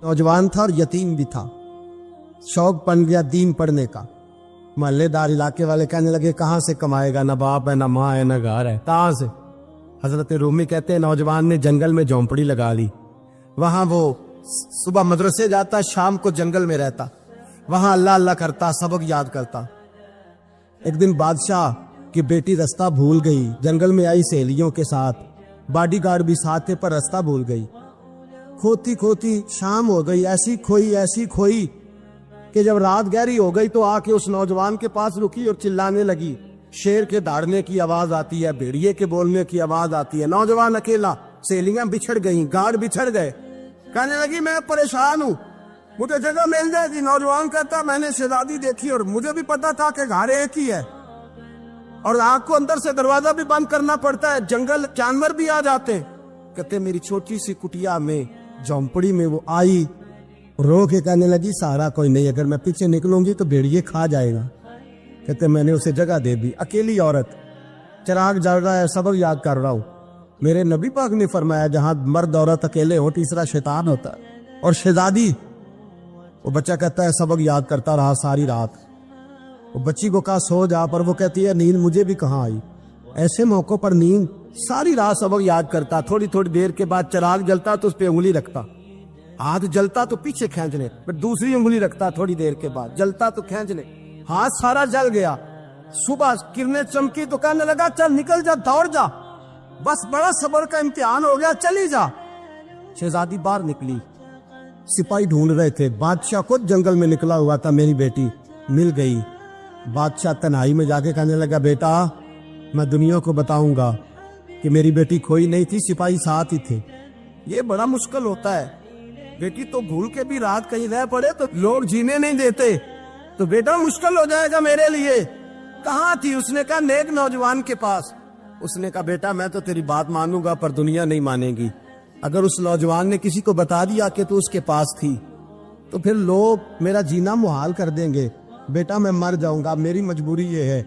नौजवान था और यतीम भी था। शौक बन गया दीन पढ़ने का। मोहल्लेदार इलाके वाले कहने लगे कहाँ से कमाएगा, ना बाप है, ना माँ है, ना घर है, कहाँ से। हजरत रूमी कहते हैं नौजवान ने जंगल में झोंपड़ी लगा ली। वहां वो सुबह मदरसे जाता, शाम को जंगल में रहता, वहां अल्लाह अल्लाह करता, सबक याद करता। एक दिन बादशाह की बेटी रास्ता भूल गई, जंगल में आई सहेलियों के साथ, बॉडीगार्ड भी साथ थे पर रास्ता भूल गई। खोती खोती शाम हो गई, ऐसी खोई कि जब रात गहरी हो गई तो आके उस नौजवान के पास रुकी और चिल्लाने लगी। शेर के दहाड़ने की आवाज आती है, भेड़िए के बोलने की आवाज आती है। नौजवान अकेला, सहेलियां बिछड़ गई, गार्ड बिछड़ गए। कहने लगी मैं परेशान हूँ, मुझे जगह मिल जाएगी। नौजवान कहता मैंने शहजादी देखी और मुझे भी पता था कि घर एक ही है और आग को अंदर से दरवाजा भी बंद करना पड़ता है, जंगल जानवर भी आ जाते हैं। कहते मेरी छोटी सी कुटिया में, झोंपड़ी में वो आई, रो के कहने लगी सहारा कोई नहीं, अगर मैं पीछे निकलूंगी तो भेड़िए खा जाएगा। कहते मैंने उसे जगह दे दी। अकेली औरत, चिराग जल रहा है, सबक याद कर रहा हूँ। मेरे नबी पाक ने फरमाया जहां मर्द औरत अकेले हो तीसरा शैतान होता है। और शहजादी, वो बच्चा कहता है सबक याद करता रहा सारी रात। वो बच्ची को कहा सो जा, पर वो कहती है नींद मुझे भी कहाँ आई। ऐसे मौकों पर नींद, सारी रात सबक याद करता। थोड़ी थोड़ी देर के बाद चिराग जलता तो उस पर उंगली रखता, हाथ जलता तो पीछे खींचने, फिर दूसरी उंगली रखता, थोड़ी देर के बाद जलता तो खींचने, हाथ सारा जल गया। सुबह किरणें चमकी तो कहने लगा चल निकल जा, दौड़ जा, बस बड़ा सब्र का इम्तिहान हो गया, चली जा। शहजादी बाहर निकली, सिपाही ढूंढ रहे थे। बादशाह खुद जंगल में निकला हुआ था, मेरी बेटी मिल गई। बादशाह तन्हाई में जाके कहने लगा बेटा मैं दुनिया को बताऊंगा कि मेरी बेटी खोई नहीं थी, सिपाही साथ ही थे। ये बड़ा मुश्किल होता है, बेटी तो भूल के भी रात कहीं रह पड़े तो लोग जीने नहीं देते, तो बेटा मुश्किल हो जाएगा मेरे लिए। कहाँ थी? उसने कहा नेक नौजवान के पास। उसने कहा बेटा मैं तो तेरी बात मानूंगा पर दुनिया नहीं मानेगी। अगर उस नौजवान ने किसी को बता दिया कि तू उसके पास थी तो फिर लोग मेरा जीना मुहाल कर देंगे। बेटा मैं मर जाऊंगा, मेरी मजबूरी ये है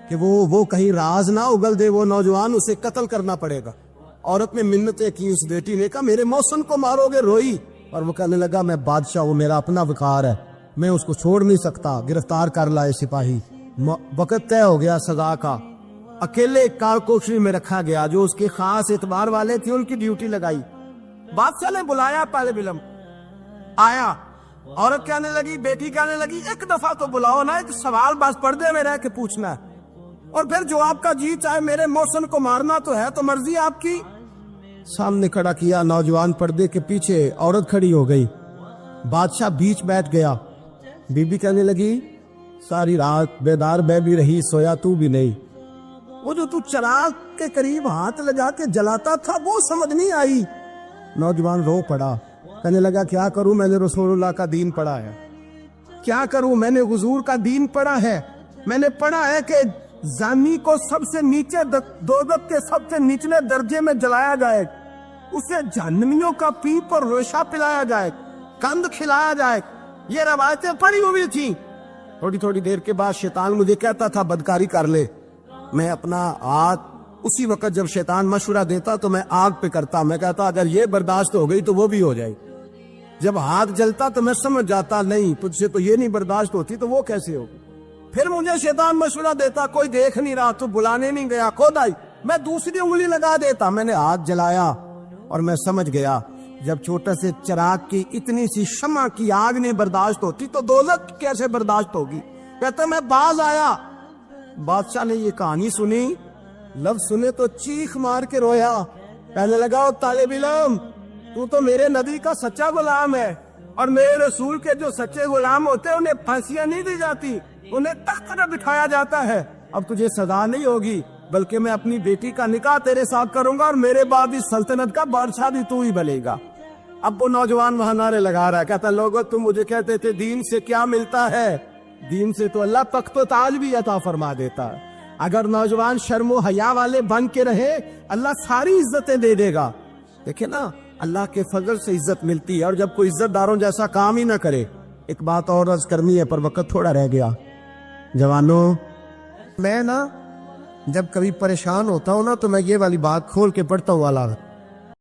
कि वो कहीं राज ना उगल दे वो नौजवान, उसे कत्ल करना पड़ेगा। औरत ने मिन्नतें की, उस बेटी ने कहा मेरे मौसम को मारोगे, रोई। और वो कहने लगा मैं बादशाह, वो मेरा अपना वकार है, मैं उसको छोड़ नहीं सकता। गिरफ्तार कर लाए सिपाही। वक्त तय हो गया सजा का। अकेले कारकोशरी में रखा गया, जो उसके खास एतबार वाले थे उनकी ड्यूटी लगाई। बादशाह ने बुलाया, पहले बिलम आया। औरत कहने लगी, बेटी कहने लगी एक दफा तो बुलाओ ना, एक सवाल बस पर्दे में रह के पूछना है, और फिर जो आपका जी चाहे, मेरे मौसम को मारना तो है, तो मर्जी आपकी। सामने खड़ा किया, नौजवान पर्दे के पीछे, औरत खड़ी हो गई। बादशाह बीच बैठ गया। बीबी कहने लगी सारी रात बेदार मैं भी रही, सोया तू भी नहीं। वो जो तू चिराग के करीब हाथ लगा के जलाता था वो समझ नहीं आई। नौजवान रो पड़ा, कहने लगा क्या करूं, मैंने रसूलुल्लाह का दीन पढ़ा है, क्या करूं, मैंने हुजूर का दीन पढ़ा है। मैंने पढ़ा है कि जानी को सबसे नीचे दोज़ख के सबसे निचले दर्जे में जलाया जाए, उसे जहन्नमियों का पीप और रेशा पिलाया जाए, कंद खिलाया जाए। ये रवायतें पड़ी हुई थी। थोड़ी थोड़ी देर के बाद शैतान मुझे कहता था बदकारी कर ले। मैं अपना हाथ उसी वक्त जब शैतान मशवरा देता तो मैं आग पे करता। मैं कहता अगर ये बर्दाश्त हो गई तो वो भी हो जाए। जब हाथ जलता तो मैं समझ जाता नहीं तुझसे तो ये नहीं बर्दाश्त होती तो वो कैसे होगी। फिर मुझे शैतान मशवरा देता कोई देख नहीं रहा, तो बुलाने नहीं गया, खुद आई, मैं दूसरी उंगली लगा देता। मैंने हाथ जलाया और मैं समझ गया जब छोटे से चिराग की इतनी सी शमा की आग नहीं बर्दाश्त होती तो दोज़ख कैसे बर्दाश्त होगी। कहता मैं बाज आया। बादशाह ने ये कहानी सुनी, लफ्ज सुने तो चीख मार के रोया। कहने लगा तालिब इल्म, तू तो मेरे नबी का सच्चा गुलाम है, और मेरे रसूल के जो सच्चे गुलाम होते हैं उन्हें फांसियां नहीं दी जाती, उन्हें तख्त पर बिठाया जाता है। अब तुझे सजा नहीं होगी, बल्कि मैं अपनी बेटी का निकाह तेरे साथ करूंगा और मेरे बाद इस सल्तनत का बादशाह भी तू ही बनेगा। अब वो नौजवान वहां नारे लगा रहा है, कहता लोगों तुम मुझे कहते थे दीन से क्या मिलता है, दीन से तो अल्लाह तख्त व ताज भी अता फरमा देता है। अगर नौजवान शर्मो हया वाले बन के रहे अल्लाह सारी इज्जतें दे देगा। देखे ना अल्लाह के फजल से इज्जत मिलती है, और जब कोई इज्जतदारों जैसा काम ही ना करे। एक बात और अर्ज करनी है पर वक्त थोड़ा रह गया। जवानों, मैं ना जब कभी परेशान होता हूँ ना तो मैं ये वाली बात खोल के पढ़ता हूँ।